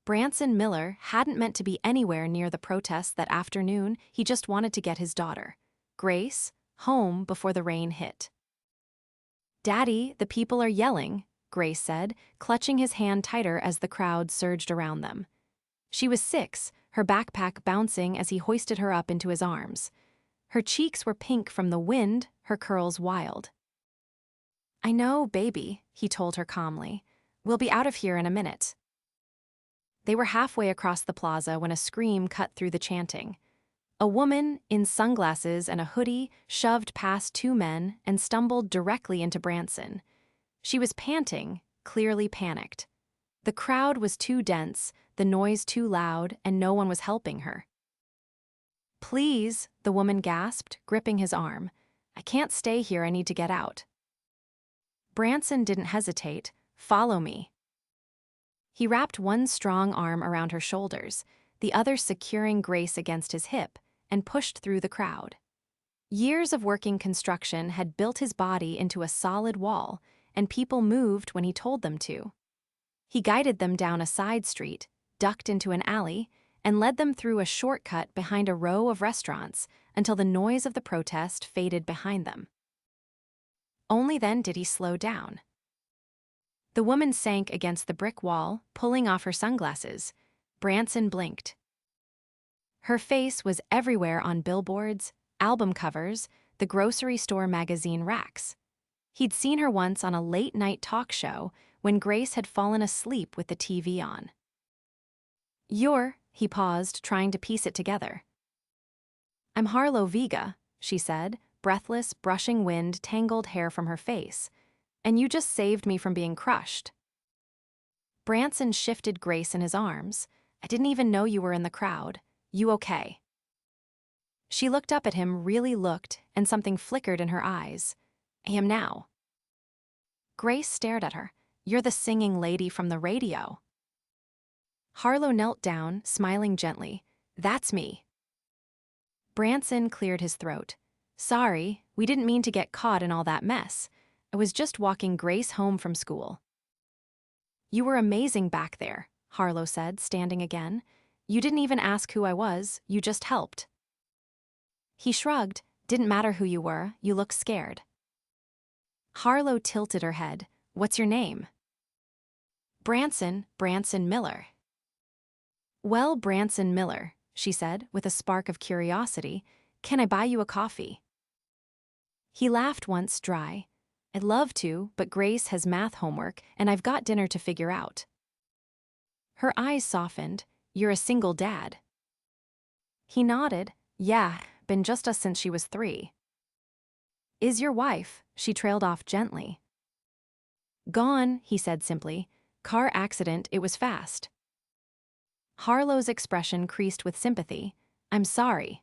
Branson Miller hadn't meant to be anywhere near the protest that afternoon. He just wanted to get his daughter, Grace, home before the rain hit. "Daddy, the people are yelling," Grace said, clutching his hand tighter as the crowd surged around them. She was 6, her backpack bouncing as he hoisted her up into his arms. Her cheeks were pink from the wind, her curls wild. "I know, baby," he told her calmly. "We'll be out of here in a minute." They were halfway across the plaza when a scream cut through the chanting. A woman, in sunglasses and a hoodie, shoved past 2 men and stumbled directly into Branson. She was panting, clearly panicked. The crowd was too dense, the noise too loud, and no one was helping her. "Please," the woman gasped, gripping his arm. "I can't stay here, I need to get out." Branson didn't hesitate. "Follow me." He wrapped one strong arm around her shoulders, the other securing Grace against his hip, and pushed through the crowd. Years of working construction had built his body into a solid wall, and people moved when he told them to. He guided them down a side street, ducked into an alley, and led them through a shortcut behind a row of restaurants until the noise of the protest faded behind them. Only then did he slow down. The woman sank against the brick wall, pulling off her sunglasses. Branson blinked. Her face was everywhere on billboards, album covers, the grocery store magazine racks. He'd seen her once on a late-night talk show when Grace had fallen asleep with the TV on. He paused, trying to piece it together. "I'm Harlow Vega," she said, breathless, brushing wind, tangled hair from her face. "And you just saved me from being crushed." Branson shifted Grace in his arms. "I didn't even know you were in the crowd. You okay?" She looked up at him, really looked, and something flickered in her eyes. "I am now." Grace stared at her. "You're the singing lady from the radio." Harlow knelt down, smiling gently. "That's me." Branson cleared his throat. "Sorry, we didn't mean to get caught in all that mess. I was just walking Grace home from school." "You were amazing back there," Harlow said, standing again. "You didn't even ask who I was, you just helped." He shrugged. "Didn't matter who you were, you look scared." Harlow tilted her head. "What's your name?" Branson Miller." "Well, Branson Miller," she said, with a spark of curiosity, "can I buy you a coffee?" He laughed once, dry. "I'd love to, but Grace has math homework, and I've got dinner to figure out." Her eyes softened. "You're a single dad." He nodded. "Yeah, been just us since she was 3. "Is your wife?" She trailed off gently. "Gone," he said simply. "Car accident, it was fast." Harlow's expression creased with sympathy. "I'm sorry."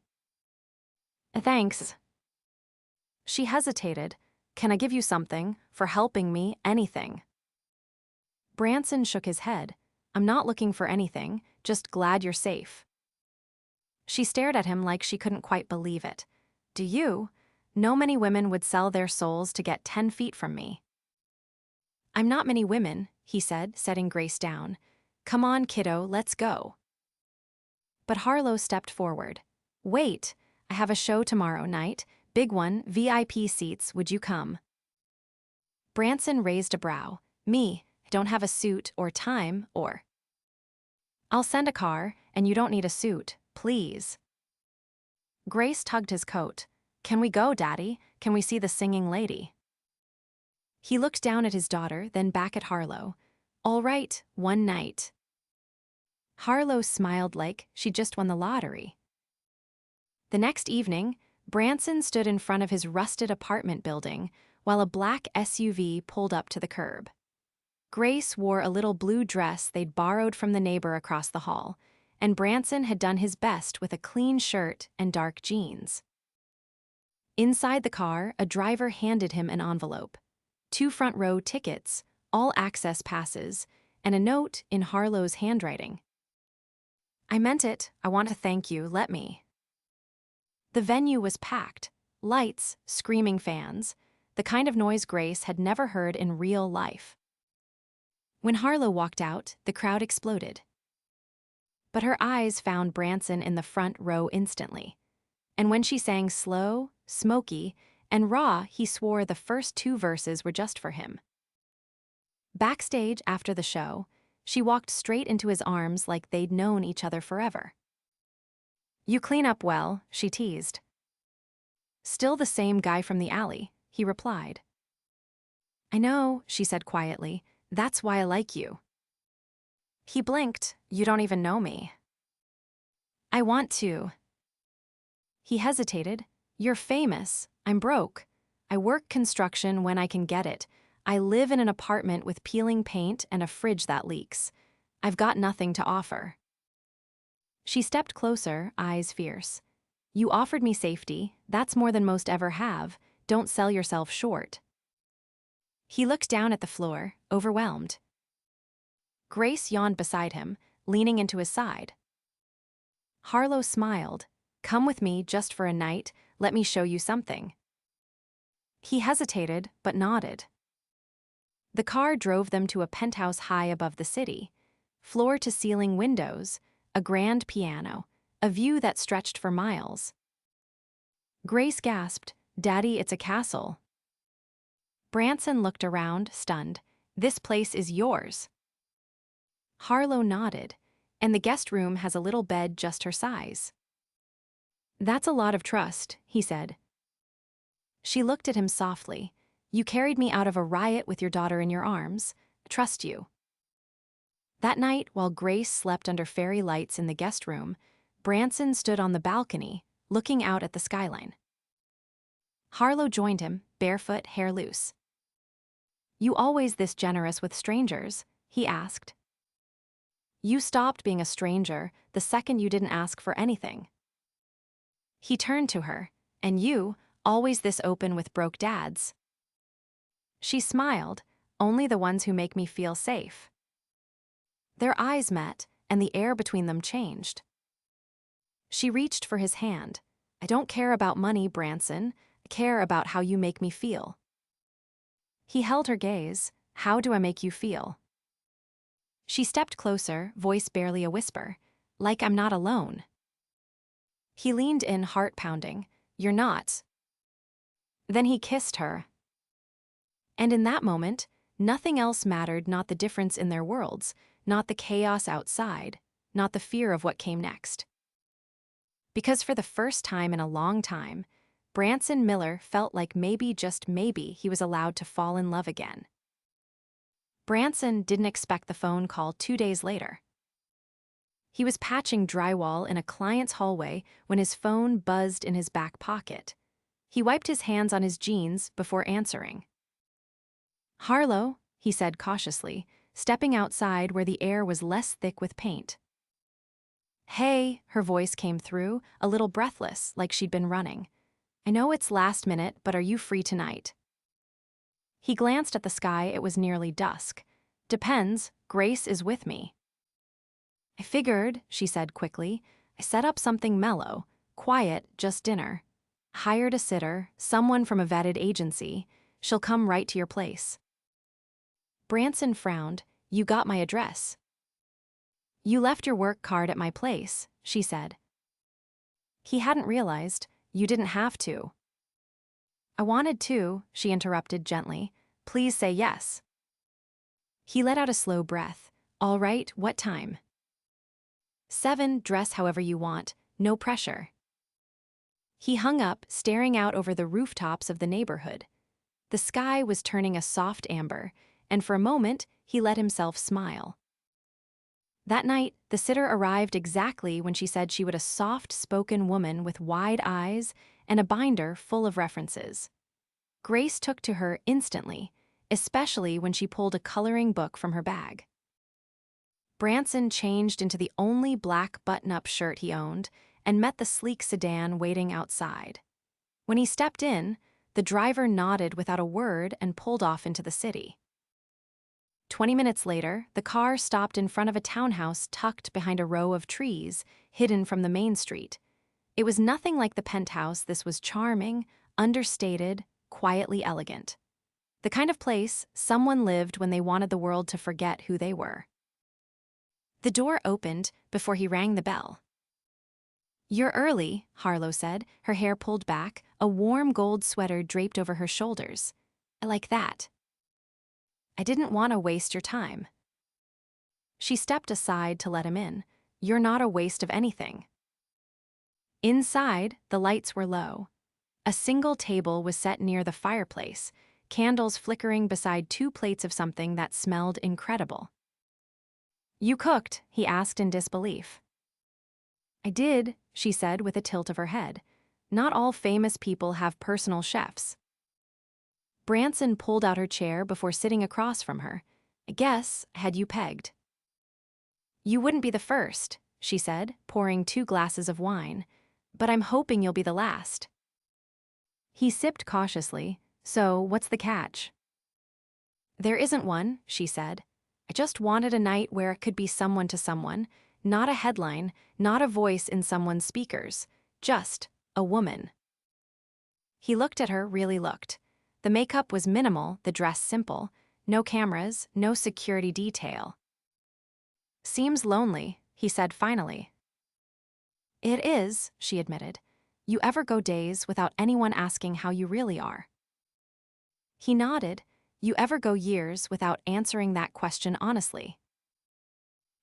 "Thanks." She hesitated. "Can I give you something? For helping me, anything." Branson shook his head. "I'm not looking for anything, just glad you're safe." She stared at him like she couldn't quite believe it. "Do you? No many women would sell their souls to get 10 feet from me." "I'm not many women," he said, setting Grace down. "Come on, kiddo, let's go." But Harlow stepped forward. "Wait, I have a show tomorrow night, big one, VIP seats, would you come?" Branson raised a brow. "Me, I don't have a suit or time or—" "I'll send a car, and you don't need a suit, please." Grace tugged his coat. "Can we go, Daddy? Can we see the singing lady?" He looked down at his daughter, then back at Harlow. "All right, one night." Harlow smiled like she'd just won the lottery. The next evening, Branson stood in front of his rusted apartment building while a black SUV pulled up to the curb. Grace wore a little blue dress they'd borrowed from the neighbor across the hall, and Branson had done his best with a clean shirt and dark jeans. Inside the car, a driver handed him an envelope. 2 front-row tickets, all access passes, and a note in Harlow's handwriting. "I meant it. I want to thank you. Let me." The venue was packed. Lights, screaming fans, the kind of noise Grace had never heard in real life. When Harlow walked out, the crowd exploded. But her eyes found Branson in the front row instantly. And when she sang slow, smoky, and raw, he swore the first two verses were just for him. Backstage after the show, she walked straight into his arms like they'd known each other forever. "You clean up well," she teased. "Still the same guy from the alley," he replied. "I know," she said quietly. "That's why I like you." He blinked. "You don't even know me." "I want to." He hesitated. "You're famous. I'm broke. I work construction when I can get it. I live in an apartment with peeling paint and a fridge that leaks. I've got nothing to offer." She stepped closer, eyes fierce. "You offered me safety. That's more than most ever have. Don't sell yourself short." He looked down at the floor, overwhelmed. Grace yawned beside him, leaning into his side. Harlow smiled. "Come with me just for a night. Let me show you something." He hesitated, but nodded. The car drove them to a penthouse high above the city. Floor-to-ceiling windows, a grand piano, a view that stretched for miles. Grace gasped, "Daddy, it's a castle." Branson looked around, stunned. "This place is yours." Harlow nodded, "And the guest room has a little bed just her size." "That's a lot of trust," he said. She looked at him softly. "You carried me out of a riot with your daughter in your arms. Trust you." That night, while Grace slept under fairy lights in the guest room, Branson stood on the balcony, looking out at the skyline. Harlow joined him, barefoot, hair loose. "You always this generous with strangers?" he asked. "You stopped being a stranger the second you didn't ask for anything." He turned to her. "And you, always this open with broke dads?" She smiled. "Only the ones who make me feel safe." Their eyes met, and the air between them changed. She reached for his hand. "I don't care about money, Branson. I care about how you make me feel." He held her gaze. "How do I make you feel?" She stepped closer, voice barely a whisper. "Like I'm not alone." He leaned in, heart pounding. "You're not." Then he kissed her. And in that moment, nothing else mattered, not the difference in their worlds, not the chaos outside, not the fear of what came next. Because for the first time in a long time, Branson Miller felt like maybe, just maybe, he was allowed to fall in love again. Branson didn't expect the phone call 2 days later. He was patching drywall in a client's hallway when his phone buzzed in his back pocket. He wiped his hands on his jeans before answering. "Harlow," he said cautiously, stepping outside where the air was less thick with paint. "Hey," her voice came through, a little breathless, like she'd been running. "I know it's last minute, but are you free tonight?" He glanced at the sky. It was nearly dusk. "Depends. Grace is with me." "I figured," she said quickly. "I set up something mellow, quiet, just dinner. Hired a sitter, someone from a vetted agency. She'll come right to your place." Branson frowned. "You got my address." "You left your work card at my place," she said. He hadn't realized. "You didn't have to." "I wanted to," she interrupted gently. "Please say yes." He let out a slow breath. "All right, what time?" 7, dress however you want, no pressure." He hung up, staring out over the rooftops of the neighborhood. The sky was turning a soft amber, and for a moment, he let himself smile. That night, the sitter arrived exactly when she said she would, a soft-spoken woman with wide eyes and a binder full of references. Grace took to her instantly, especially when she pulled a coloring book from her bag. Branson changed into the only black button-up shirt he owned and met the sleek sedan waiting outside. When he stepped in, the driver nodded without a word and pulled off into the city. 20 minutes later, the car stopped in front of a townhouse tucked behind a row of trees, hidden from the main street. It was nothing like the penthouse. This was charming, understated, quietly elegant. The kind of place someone lived when they wanted the world to forget who they were. The door opened before he rang the bell. "You're early," Harlow said, her hair pulled back, a warm gold sweater draped over her shoulders. "I like that." "I didn't want to waste your time." She stepped aside to let him in. "You're not a waste of anything." Inside, the lights were low. A single table was set near the fireplace, candles flickering beside 2 plates of something that smelled incredible. "You cooked?" he asked in disbelief. "I did," she said with a tilt of her head. "Not all famous people have personal chefs." Branson pulled out her chair before sitting across from her. "I guess I had you pegged." "You wouldn't be the first," she said, pouring 2 glasses of wine. "But I'm hoping you'll be the last." He sipped cautiously. "So, what's the catch?" "There isn't one," she said. "I just wanted a night where it could be someone to someone, not a headline, not a voice in someone's speakers, just a woman." He looked at her, really looked. The makeup was minimal, the dress simple. No cameras, no security detail. "Seems lonely," he said finally. "It is," she admitted. "You ever go days without anyone asking how you really are?" He nodded. "You ever go years without answering that question honestly?"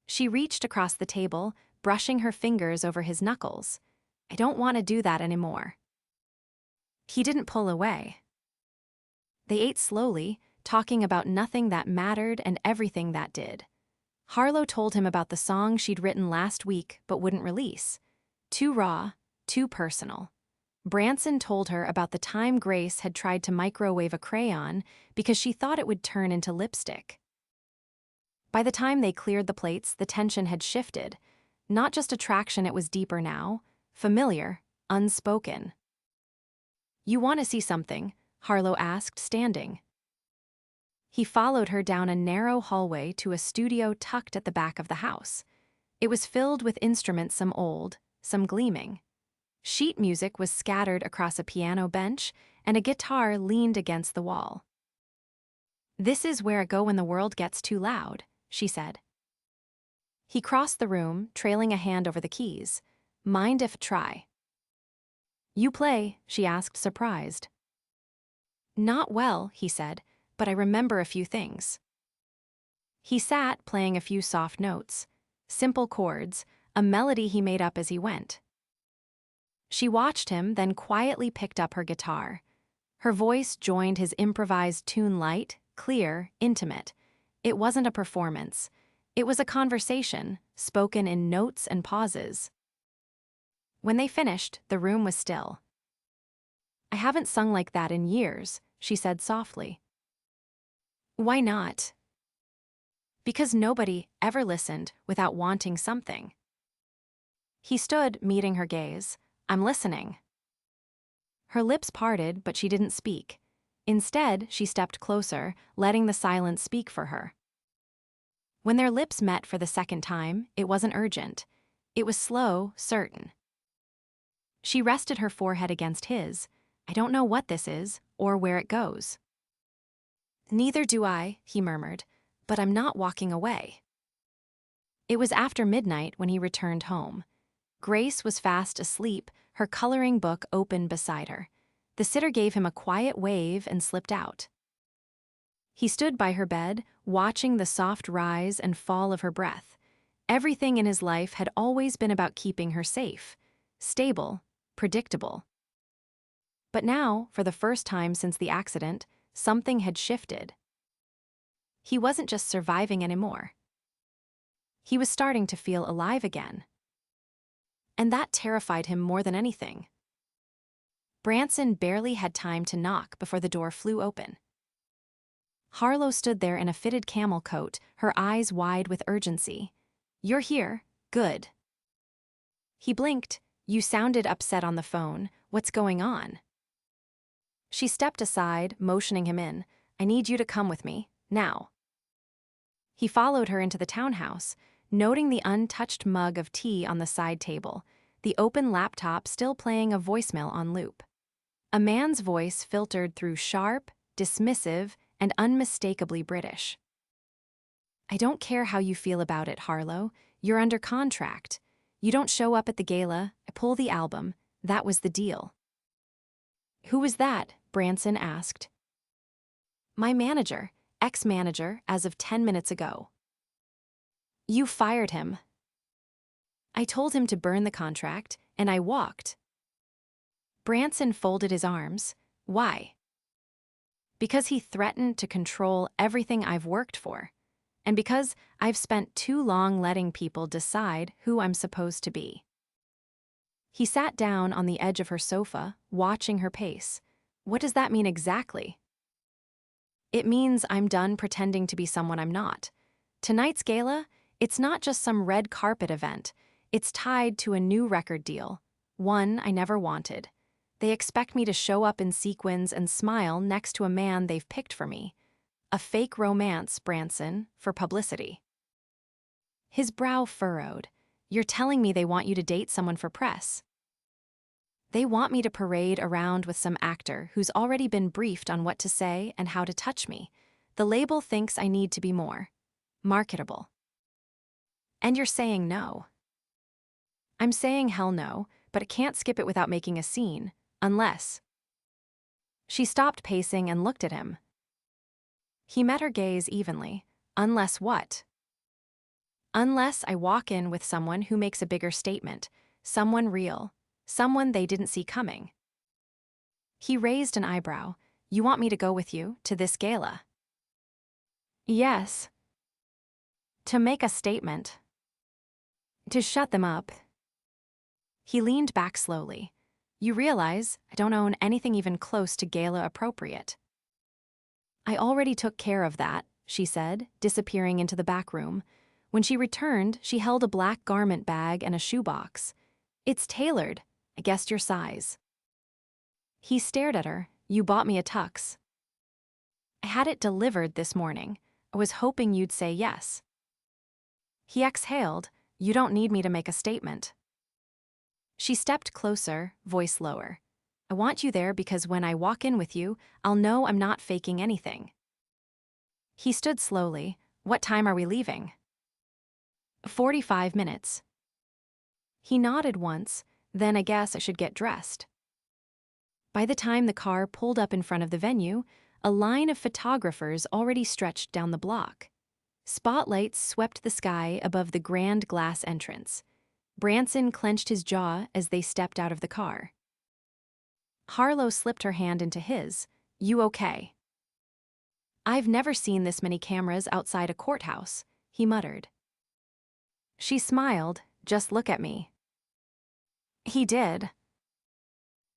She reached across the table, brushing her fingers over his knuckles. "I don't want to do that anymore." He didn't pull away. They ate slowly, talking about nothing that mattered and everything that did. Harlow told him about the song she'd written last week but wouldn't release. Too raw, too personal. Branson told her about the time Grace had tried to microwave a crayon because she thought it would turn into lipstick. By the time they cleared the plates, the tension had shifted. Not just attraction, it was deeper now, familiar, unspoken. "You want to see something?" Harlow asked, standing. He followed her down a narrow hallway to a studio tucked at the back of the house. It was filled with instruments, some old, some gleaming. Sheet music was scattered across a piano bench, and a guitar leaned against the wall. "This is where I go when the world gets too loud," she said. He crossed the room, trailing a hand over the keys. "Mind if I try?" "You play?" she asked, surprised. "Not well," he said, "but I remember a few things." He sat, playing a few soft notes. Simple chords, a melody he made up as he went. She watched him, then quietly picked up her guitar. Her voice joined his improvised tune, light, clear, intimate. It wasn't a performance. It was a conversation, spoken in notes and pauses. When they finished, the room was still. "I haven't sung like that in years," she said softly. "Why not?" "Because nobody ever listened without wanting something." He stood, meeting her gaze. "I'm listening." Her lips parted, but she didn't speak. Instead, she stepped closer, letting the silence speak for her. When their lips met for the second time, it wasn't urgent. It was slow, certain. She rested her forehead against his. "I don't know what this is, or where it goes." "Neither do I," he murmured, "but I'm not walking away." It was after midnight when he returned home. Grace was fast asleep, her coloring book open beside her. The sitter gave him a quiet wave and slipped out. He stood by her bed, watching the soft rise and fall of her breath. Everything in his life had always been about keeping her safe, stable, predictable. But now, for the first time since the accident, something had shifted. He wasn't just surviving anymore. He was starting to feel alive again. And that terrified him more than anything. Branson barely had time to knock before the door flew open. Harlow stood there in a fitted camel coat, her eyes wide with urgency. "You're here. Good." He blinked. "You sounded upset on the phone. What's going on?" She stepped aside, motioning him in. "I need you to come with me, now." He followed her into the townhouse, noting the untouched mug of tea on the side table, the open laptop still playing a voicemail on loop. A man's voice filtered through, sharp, dismissive, and unmistakably British. "I don't care how you feel about it, Harlow. You're under contract. You don't show up at the gala, I pull the album. That was the deal." "Who was that?" Branson asked. "My manager, ex-manager, as of 10 minutes ago." "You fired him." "I told him to burn the contract, and I walked." Branson folded his arms. "Why?" "Because he threatened to control everything I've worked for. And because I've spent too long letting people decide who I'm supposed to be." He sat down on the edge of her sofa, watching her pace. "What does that mean exactly?" "It means I'm done pretending to be someone I'm not. Tonight's gala, it's not just some red carpet event. It's tied to a new record deal, one I never wanted. They expect me to show up in sequins and smile next to a man they've picked for me. A fake romance, Branson, for publicity." His brow furrowed. "You're telling me they want you to date someone for press?" "They want me to parade around with some actor who's already been briefed on what to say and how to touch me. The label thinks I need to be more marketable." "And you're saying no?" "I'm saying hell no, but I can't skip it without making a scene, unless..." She stopped pacing and looked at him. He met her gaze evenly. "Unless what?" "Unless I walk in with someone who makes a bigger statement, someone real, someone they didn't see coming." He raised an eyebrow. "You want me to go with you to this gala?" "Yes." "To make a statement." "To shut them up." He leaned back slowly. "You realize I don't own anything even close to gala appropriate." "I already took care of that," she said, disappearing into the back room. When she returned, she held a black garment bag and a shoebox. "It's tailored. I guessed your size." He stared at her. "You bought me a tux." "I had it delivered this morning. I was hoping you'd say yes." He exhaled. "You don't need me to make a statement." She stepped closer, voice lower. "I want you there because when I walk in with you, I'll know I'm not faking anything." He stood slowly. "What time are we leaving?" 45 minutes. He nodded once. "Then I guess I should get dressed." By the time the car pulled up in front of the venue, a line of photographers already stretched down the block. Spotlights swept the sky above the grand glass entrance. Branson clenched his jaw as they stepped out of the car. Harlow slipped her hand into his. "You okay?" "I've never seen this many cameras outside a courthouse," he muttered. She smiled. "Just look at me." He did.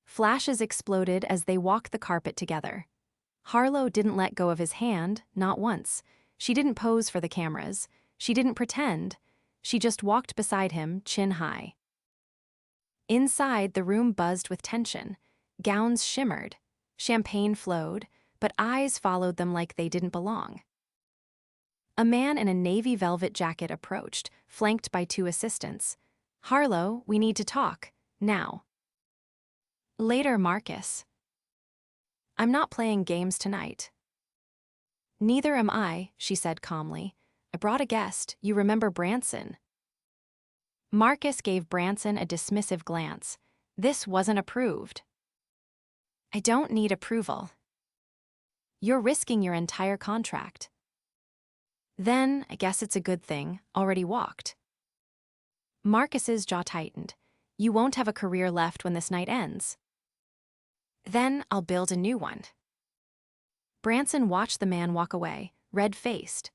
Flashes exploded as they walked the carpet together. Harlow didn't let go of his hand, not once. She didn't pose for the cameras. She didn't pretend. She just walked beside him, chin high. Inside, the room buzzed with tension. Gowns shimmered. Champagne flowed, but eyes followed them like they didn't belong. A man in a navy velvet jacket approached, flanked by two assistants. "Harlow, we need to talk. Now." "Later, Marcus." "I'm not playing games tonight." "Neither am I," she said calmly. "I brought a guest. You remember Branson." Marcus gave Branson a dismissive glance. This wasn't approved. "I don't need approval." "You're risking your entire contract." "Then, I guess it's a good thing, already walked." Marcus's jaw tightened. "You won't have a career left when this night ends." "Then I'll build a new one." Branson watched the man walk away, red-faced.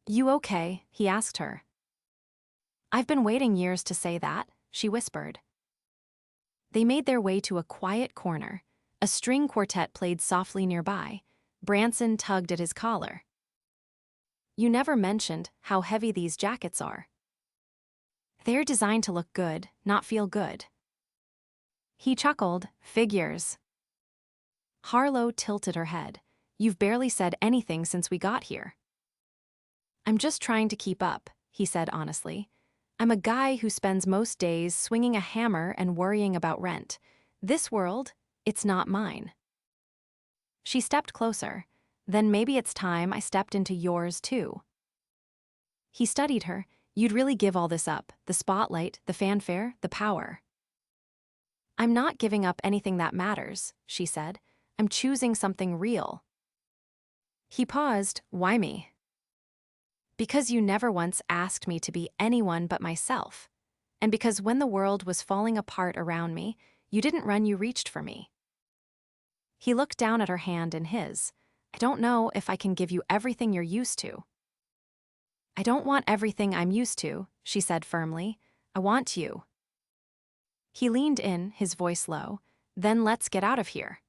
"You okay?" he asked her. "I've been waiting years to say that," she whispered. They made their way to a quiet corner. A string quartet played softly nearby. Branson tugged at his collar. "You never mentioned how heavy these jackets are." "They're designed to look good, not feel good." He chuckled. "Figures." Harlow tilted her head. "You've barely said anything since we got here." "I'm just trying to keep up," he said honestly. "I'm a guy who spends most days swinging a hammer and worrying about rent. This world, it's not mine." She stepped closer. "Then maybe it's time I stepped into yours too." He studied her. You'd really give all this up, the spotlight, the fanfare, the power. I'm not giving up anything that matters, she said. I'm choosing something real. He paused. Why me? Because you never once asked me to be anyone but myself. And because when the world was falling apart around me, you didn't run, you reached for me. He looked down at her hand in his. I don't know if I can give you everything you're used to. I don't want everything I'm used to, she said firmly. I want you. He leaned in, his voice low. Then let's get out of here.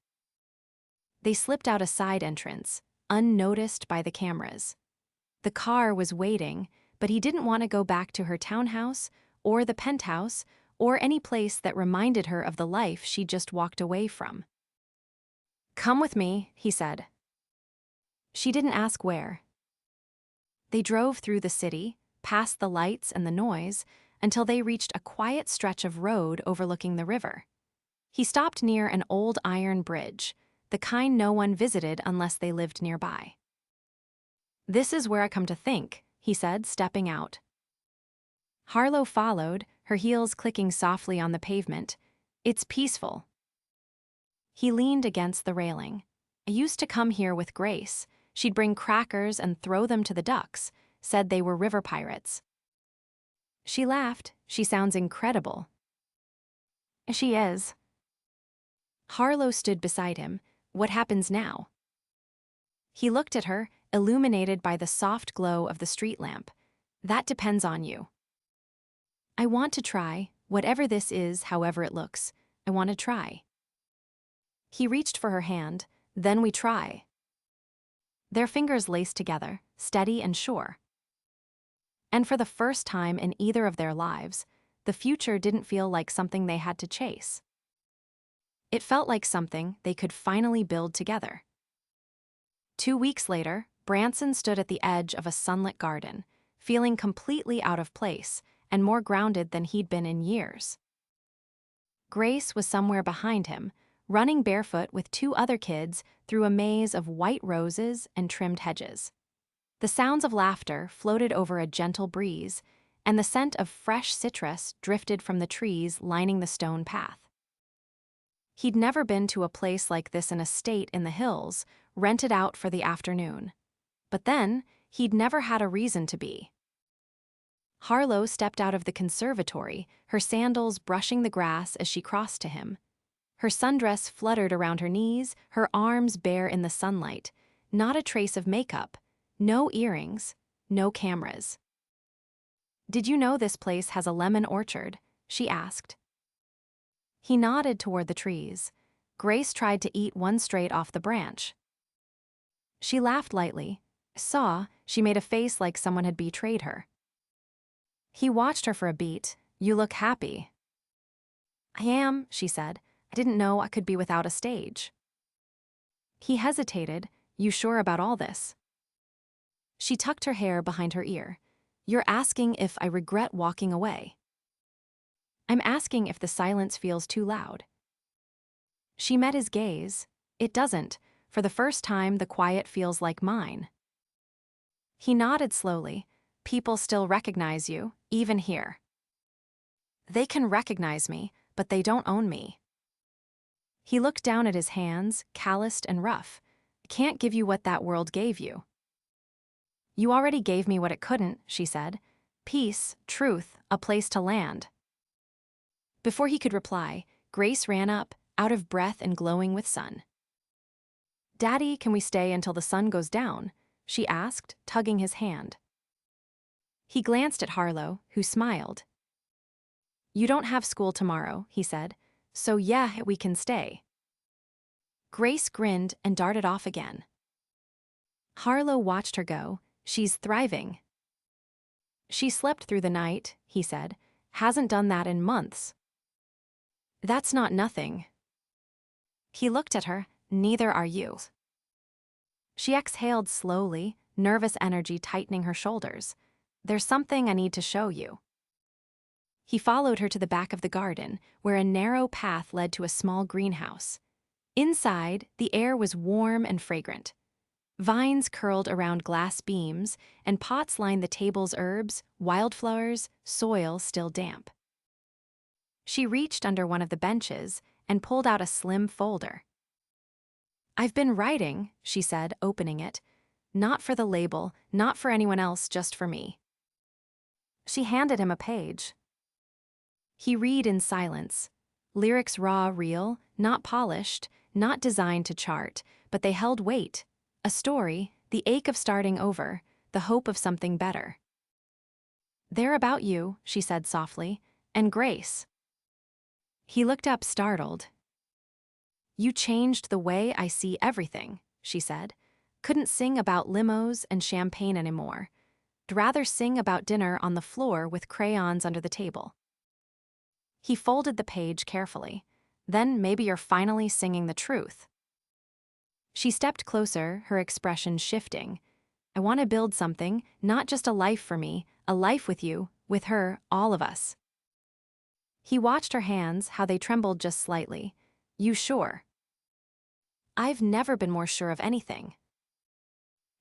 They slipped out a side entrance, unnoticed by the cameras. The car was waiting, but he didn't want to go back to her townhouse, or the penthouse, or any place that reminded her of the life she just walked away from. Come with me, he said. She didn't ask where. They drove through the city, past the lights and the noise, until they reached a quiet stretch of road overlooking the river. He stopped near an old iron bridge, the kind no one visited unless they lived nearby. This is where I come to think, he said, stepping out. Harlow followed, her heels clicking softly on the pavement. It's peaceful. He leaned against the railing. I used to come here with Grace. She'd bring crackers and throw them to the ducks, said they were river pirates. She laughed. She sounds incredible. She is. Harlow stood beside him. What happens now? He looked at her, illuminated by the soft glow of the street lamp. That depends on you. I want to try, whatever this is, however it looks. I want to try. He reached for her hand. Then we try. Their fingers laced together, steady and sure. And for the first time in either of their lives, the future didn't feel like something they had to chase. It felt like something they could finally build together. 2 weeks later, Branson stood at the edge of a sunlit garden, feeling completely out of place and more grounded than he'd been in years. Grace was somewhere behind him, running barefoot with 2 other kids through a maze of white roses and trimmed hedges. The sounds of laughter floated over a gentle breeze, and the scent of fresh citrus drifted from the trees lining the stone path. He'd never been to a place like this, an estate in the hills, rented out for the afternoon. But then, he'd never had a reason to be. Harlow stepped out of the conservatory, her sandals brushing the grass as she crossed to him. Her sundress fluttered around her knees, her arms bare in the sunlight, not a trace of makeup, no earrings, no cameras. Did you know this place has a lemon orchard? She asked. He nodded toward the trees. Grace tried to eat one straight off the branch. She laughed lightly. She made a face like someone had betrayed her. He watched her for a beat. You look happy. I am, she said. I didn't know I could be without a stage. He hesitated. You sure about all this? She tucked her hair behind her ear. You're asking if I regret walking away. I'm asking if the silence feels too loud. She met his gaze. It doesn't. For the first time, the quiet feels like mine. He nodded slowly. People still recognize you, even here. They can recognize me, but they don't own me. He looked down at his hands, calloused and rough. I can't give you what that world gave you. You already gave me what it couldn't, she said. Peace, truth, a place to land. Before he could reply, Grace ran up, out of breath and glowing with sun. Daddy, can we stay until the sun goes down? She asked, tugging his hand. He glanced at Harlow, who smiled. You don't have school tomorrow, he said, so yeah, we can stay. Grace grinned and darted off again. Harlow watched her go. She's thriving. She slept through the night, he said. Hasn't done that in months. That's not nothing. He looked at her. Neither are you. She exhaled slowly, nervous energy tightening her shoulders. There's something I need to show you. He followed her to the back of the garden, where a narrow path led to a small greenhouse. Inside, the air was warm and fragrant. Vines curled around glass beams, and pots lined the table's herbs, wildflowers, soil still damp. She reached under one of the benches and pulled out a slim folder. "I've been writing," she said, opening it. "Not for the label, not for anyone else, just for me." She handed him a page. He read in silence. Lyrics raw, real, not polished, not designed to chart, but they held weight. A story, the ache of starting over, the hope of something better. "They're about you," she said softly, "and Grace." He looked up, startled. "You changed the way I see everything," she said. "Couldn't sing about limos and champagne anymore. I'd rather sing about dinner on the floor with crayons under the table." He folded the page carefully. "Then maybe you're finally singing the truth." She stepped closer, her expression shifting. "I want to build something, not just a life for me, a life with you, with her, all of us." He watched her hands, how they trembled just slightly. "You sure?" "I've never been more sure of anything."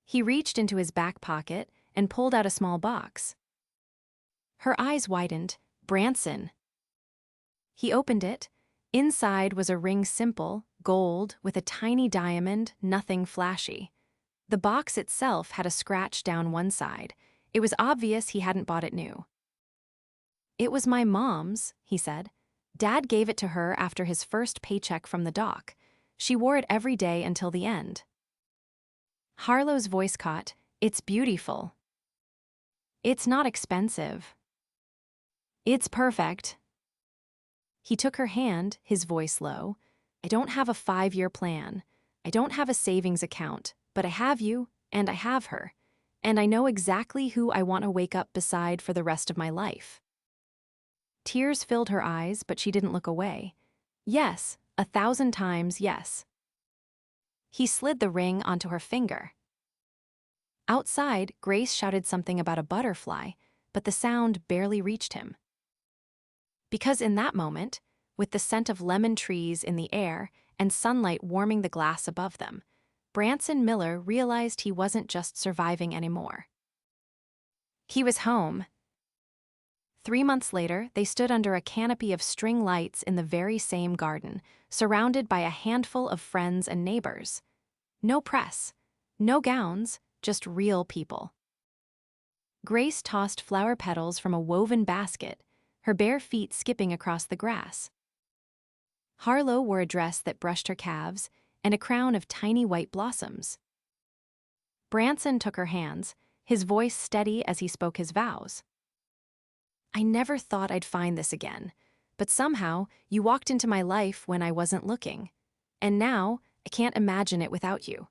He reached into his back pocket and pulled out a small box. Her eyes widened. "Branson." He opened it. Inside was a ring, simple, gold, with a tiny diamond, nothing flashy. The box itself had a scratch down one side. It was obvious he hadn't bought it new. "It was my mom's," he said. "Dad gave it to her after his first paycheck from the dock. She wore it every day until the end." Harlow's voice caught. "It's beautiful." "It's not expensive." "It's perfect." He took her hand, his voice low. "I don't have a 5-year plan. I don't have a savings account, but I have you, and I have her. And I know exactly who I want to wake up beside for the rest of my life." Tears filled her eyes, but she didn't look away. "Yes, 1,000 times yes." He slid the ring onto her finger. Outside, Grace shouted something about a butterfly, but the sound barely reached him. Because in that moment, with the scent of lemon trees in the air and sunlight warming the glass above them, Branson Miller realized he wasn't just surviving anymore. He was home. 3 months later, they stood under a canopy of string lights in the very same garden, surrounded by a handful of friends and neighbors. No press, no gowns, just real people. Grace tossed flower petals from a woven basket, her bare feet skipping across the grass. Harlow wore a dress that brushed her calves and a crown of tiny white blossoms. Branson took her hands, his voice steady as he spoke his vows. "I never thought I'd find this again, but somehow you walked into my life when I wasn't looking. And now I can't imagine it without you."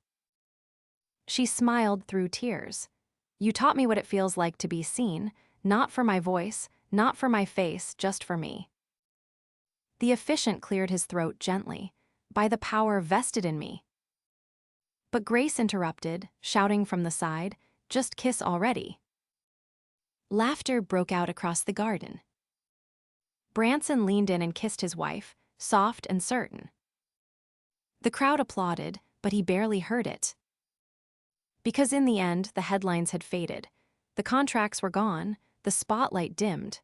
She smiled through tears. "You taught me what it feels like to be seen, not for my voice, not for my face, just for me." The officiant cleared his throat gently. "By the power vested in me." But Grace interrupted, shouting from the side, "Just kiss already." Laughter broke out across the garden. Branson leaned in and kissed his wife, soft and certain. The crowd applauded, but he barely heard it. Because in the end, the headlines had faded. The contracts were gone, the spotlight dimmed.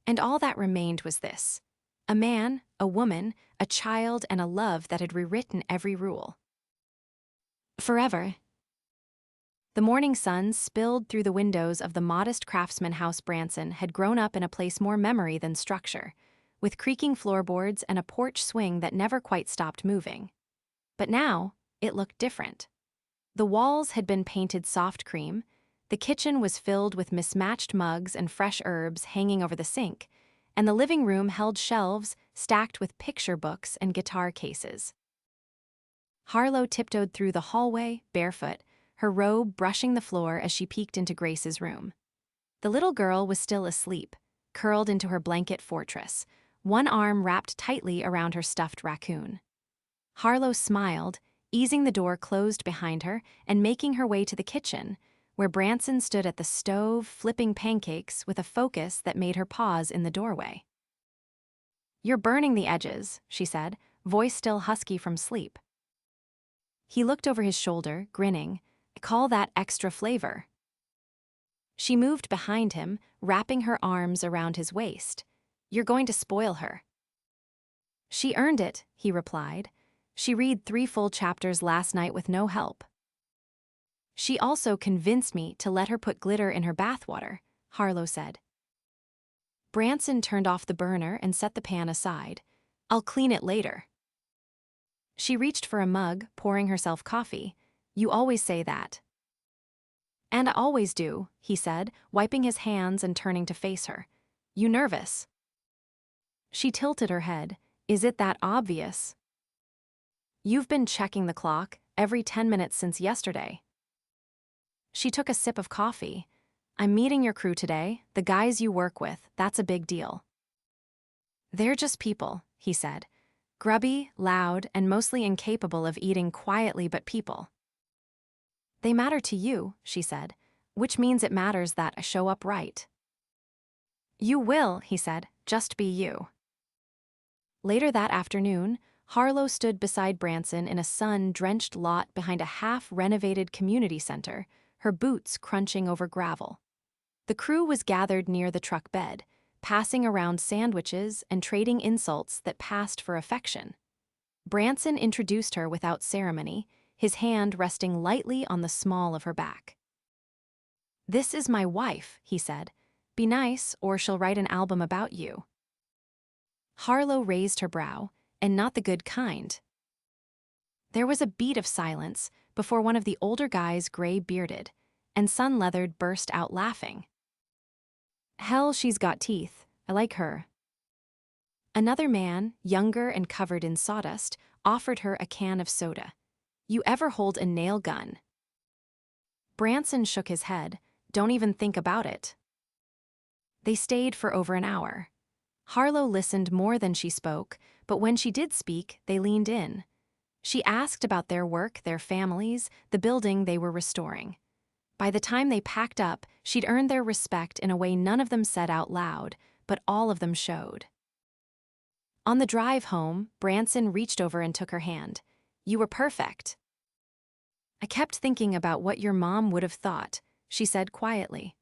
And all that remained was this: a man, a woman, a child, and a love that had rewritten every rule. Forever. The morning sun spilled through the windows of the modest craftsman house. Branson had grown up in a place more memory than structure, with creaking floorboards and a porch swing that never quite stopped moving. But now, it looked different. The walls had been painted soft cream, the kitchen was filled with mismatched mugs and fresh herbs hanging over the sink, and the living room held shelves stacked with picture books and guitar cases. Harlow tiptoed through the hallway, barefoot, her robe brushing the floor as she peeked into Grace's room. The little girl was still asleep, curled into her blanket fortress, one arm wrapped tightly around her stuffed raccoon. Harlow smiled, easing the door closed behind her and making her way to the kitchen, where Branson stood at the stove flipping pancakes with a focus that made her pause in the doorway. "You're burning the edges," she said, voice still husky from sleep. He looked over his shoulder, grinning. I call that extra flavor. She moved behind him, wrapping her arms around his waist. You're going to spoil her. She earned it, he replied. She read 3 full chapters last night with no help. She also convinced me to let her put glitter in her bathwater, Harlow said. Branson turned off the burner and set the pan aside. I'll clean it later. She reached for a mug, pouring herself coffee. You always say that. And I always do, he said, wiping his hands and turning to face her. You nervous? She tilted her head. Is it that obvious? You've been checking the clock every 10 minutes since yesterday. She took a sip of coffee. I'm meeting your crew today, the guys you work with, that's a big deal. They're just people, he said. Grubby, loud, and mostly incapable of eating quietly but people. They matter to you, she said, which means it matters that I show up right. You will, he said, just be you. Later that afternoon, Harlow stood beside Branson in a sun-drenched lot behind a half-renovated community center, her boots crunching over gravel. The crew was gathered near the truck bed, passing around sandwiches and trading insults that passed for affection. Branson introduced her without ceremony, his hand resting lightly on the small of her back. This is my wife, he said. Be nice, or she'll write an album about you. Harlow raised her brow, and not the good kind. There was a beat of silence before one of the older guys, gray-bearded and sun-leathered, burst out laughing. Hell, she's got teeth. I like her. Another man, younger and covered in sawdust, offered her a can of soda. You ever hold a nail gun? Branson shook his head. Don't even think about it. They stayed for over an hour. Harlow listened more than she spoke, but when she did speak, they leaned in. She asked about their work, their families, the building they were restoring. By the time they packed up, she'd earned their respect in a way none of them said out loud, but all of them showed. On the drive home, Branson reached over and took her hand. You were perfect. I kept thinking about what your mom would have thought, she said quietly.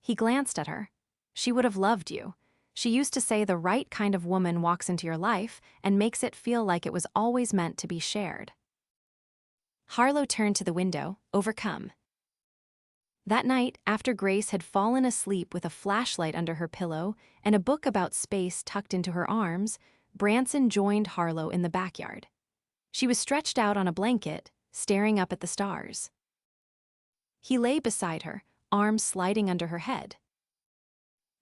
He glanced at her. She would have loved you. She used to say the right kind of woman walks into your life and makes it feel like it was always meant to be shared. Harlow turned to the window, overcome. That night, after Grace had fallen asleep with a flashlight under her pillow and a book about space tucked into her arms, Branson joined Harlow in the backyard. She was stretched out on a blanket, staring up at the stars. He lay beside her, arms sliding under her head.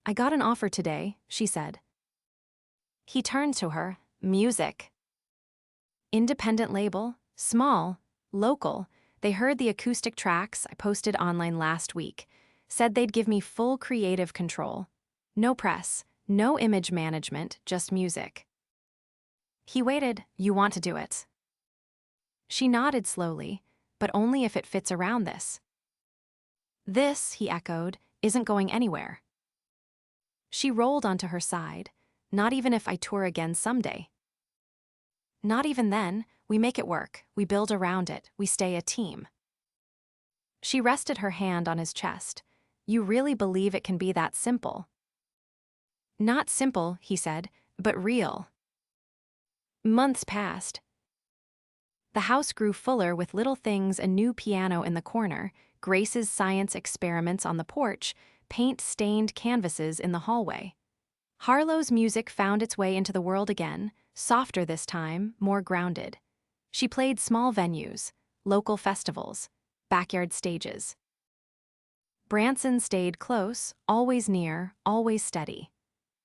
I got an offer today, she said. He turned to her. Music. Independent label, small, local. They heard the acoustic tracks I posted online last week, said they'd give me full creative control. No press, no image management, just music. He waited. You want to do it? She nodded slowly, but only if it fits around this. This, he echoed, isn't going anywhere. She rolled onto her side. Not even if I tour again someday. Not even then. We make it work, we build around it, we stay a team. She rested her hand on his chest. You really believe it can be that simple? Not simple, he said, but real. Months passed. The house grew fuller with little things, a new piano in the corner, Grace's science experiments on the porch, paint-stained canvases in the hallway. Harlow's music found its way into the world again, softer this time, more grounded. She played small venues, local festivals, backyard stages. Branson stayed close, always near, always steady.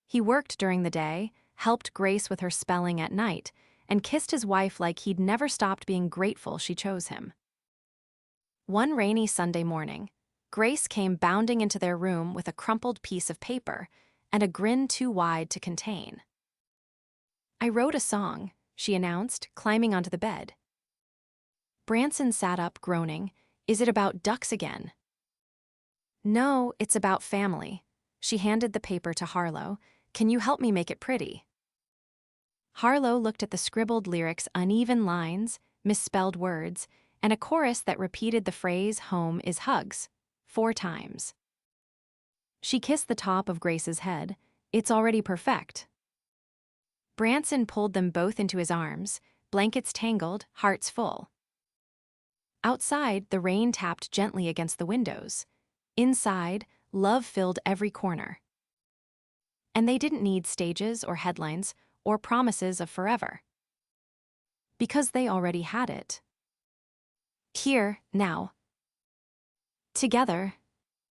He worked during the day, helped Grace with her spelling at night, and kissed his wife like he'd never stopped being grateful she chose him. One rainy Sunday morning, Grace came bounding into their room with a crumpled piece of paper and a grin too wide to contain. I wrote a song, she announced, climbing onto the bed. Branson sat up, groaning. Is it about ducks again? No, it's about family. She handed the paper to Harlow. Can you help me make it pretty? Harlow looked at the scribbled lyrics, uneven lines, misspelled words, and a chorus that repeated the phrase "home is hugs" 4 times. She kissed the top of Grace's head. "It's already perfect." Branson pulled them both into his arms, blankets tangled, hearts full. Outside, the rain tapped gently against the windows. Inside, love filled every corner. And they didn't need stages or headlines or promises of forever. Because they already had it. Here, now. Together,